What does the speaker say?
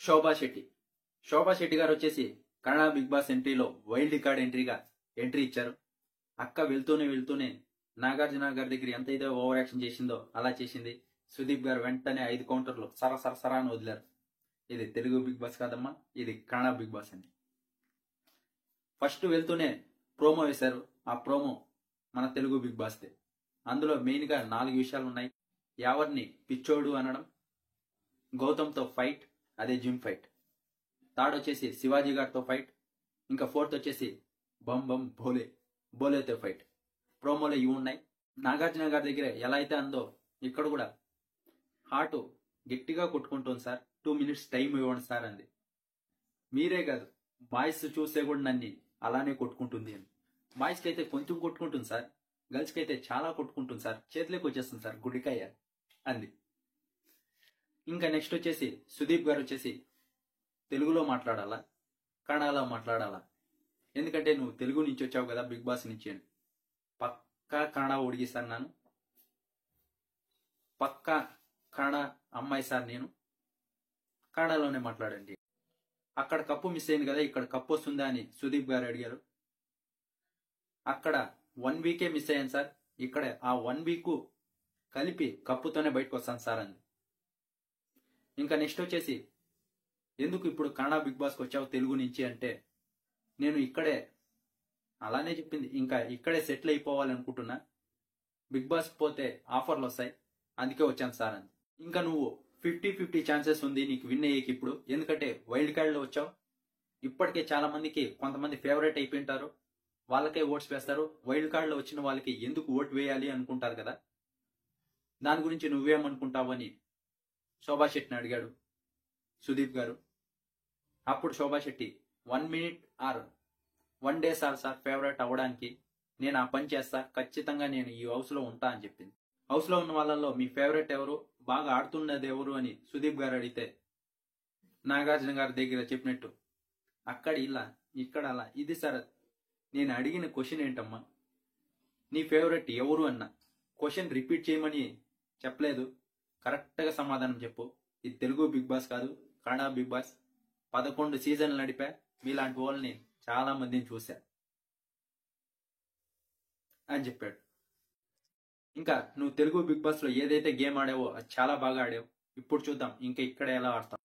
శోభా శెట్టి. శోభా శెట్టి గారు వచ్చేసి Kannada Big Boss ఎంట్రీలో వైల్డ్ కార్డ్ ఎంట్రీగా ఎంట్రీ ఇచ్చారు. అక్క వెళ్తూనే నాగార్జున గారి దగ్గర ఎంతైతే ఓవర్ యాక్షన్ చేసిందో అలా చేసింది. సుదీప్ గారు వెంటనే 5 కౌంటర్లు సర అని వదిలారు. ఇది తెలుగు బిగ్ బాస్ కాదమ్మా, ఇది కన్నడ బిగ్ బాస్ అండి. ఫస్ట్ వెళ్తూనే ప్రోమో వేశారు. ఆ ప్రోమో మన తెలుగు బిగ్ బాస్దే. అందులో మెయిన్ గా 4 విషయాలు ఉన్నాయి. యావర్ని పిచ్చోడు అనడం, గౌతమ్తో ఫైట్, అదే జిమ్ ఫైట్. థర్డ్ వచ్చేసి శివాజీ గారితో ఫైట్, ఇంకా ఫోర్త్ వచ్చేసి బం బోలేతో ఫైట్. ప్రోమోలో ఇవి ఉన్నాయి. నాగార్జున గారి దగ్గర ఎలా అయితే అందో ఇక్కడ కూడా హార్ట్ గట్టిగా కొట్టుకుంటుంది సార్, 2 minutes టైం ఇవ్వండి సార్ అంది. మీరే కాదు, బాయ్స్ చూస్తే కూడా నన్ను అలానే కొట్టుకుంటుంది అని. బాయ్స్కి అయితే కొంచెం కొట్టుకుంటుంది సార్, గర్ల్స్కి అయితే చాలా కొట్టుకుంటుంది సార్, చేతిలోకి వచ్చేస్తుంది సార్ గుడికాయ అంది. ఇంకా నెక్స్ట్ వచ్చేసి సుదీప్ గారు వచ్చేసి తెలుగులో మాట్లాడాలా, కన్నడలో మాట్లాడాలా, ఎందుకంటే నువ్వు తెలుగు నుంచి వచ్చావు కదా బిగ్ బాస్ నుంచి అని. పక్కా కన్నడ ఉడిగిస్తాను ನಾನು, పక్కా కన్నడ అమ్మాయి సార్ నేను, కన్నడలోనే మాట్లాడండి. అక్కడ కప్పు మిస్ అయింది కదా, ఇక్కడ కప్పు వస్తుందా అని సుదీప్ గారు అడిగారు. అక్కడ 1 వీకే మిస్ అయ్యాను సార్, ఇక్కడ ఆ 1 వీక్ కలిపి కప్పుతోనే బయటకు వస్తాను సార్ అంది. ఇంకా నెక్స్ట్ వచ్చేసి ఎందుకు ఇప్పుడు కన్నడ బిగ్ బాస్కి వచ్చావు తెలుగు నుంచి అంటే, నేను ఇక్కడే అలానే చెప్పింది, ఇంకా ఇక్కడే సెటిల్ అయిపోవాలనుకుంటున్నా, బిగ్ బాస్ పోతే ఆఫర్లు వస్తాయి అందుకే వచ్చాను సార్ అంది. ఇంకా నువ్వు 50-50 ఛాన్సెస్ ఉంది నీకు విన్ అయ్యేకి ఇప్పుడు, ఎందుకంటే వైల్డ్ కార్డ్లో వచ్చావు. ఇప్పటికే చాలా మందికి కొంతమంది ఫేవరెట్ అయిపోయింటారు, వాళ్ళకే ఓట్స్ వేస్తారు. వైల్డ్ కార్డ్లో వచ్చిన వాళ్ళకి ఎందుకు ఓటు వేయాలి అనుకుంటారు కదా, దాని గురించి నువ్వేమనుకుంటావు అని శోభా శెట్టిని అడిగాడు సుదీప్ గారు. అప్పుడు Shobha Shetty 1 minute or 1 day sir favourite అవ్వడానికి నేను ఆ పని చేస్తా, ఖచ్చితంగా నేను ఈ హౌస్ లో ఉంటా అని చెప్పింది. హౌస్ లో ఉన్న వాళ్ళల్లో మీ ఫేవరెట్ ఎవరు, బాగా ఆడుతున్నది ఎవరు అని సుదీప్ గారు అడిగితే, నాగార్జున గారి దగ్గర చెప్పినట్టు అక్కడ ఇలా ఇక్కడ అలా. ఇది సార్ నేను అడిగిన క్వశ్చన్ ఏంటమ్మా, నీ ఫేవరెట్ ఎవరు అన్న క్వశ్చన్ రిపీట్ చేయమని చెప్పలేదు, కరెక్ట్గా సమాధానం చెప్పు. ఇది తెలుగు బిగ్ బాస్ కాదు, కన్నడ బిగ్ బాస్. 11 సీజన్లు నడిపా, మీలాంటి వాళ్ళని చాలా మందిని చూశా అని చెప్పాడు. ఇంకా నువ్వు తెలుగు బిగ్ బాస్ లో ఏదైతే గేమ్ ఆడావో అది చాలా బాగా ఆడావు. ఇప్పుడు చూద్దాం ఇంకా ఇక్కడ ఎలా ఆడతావు.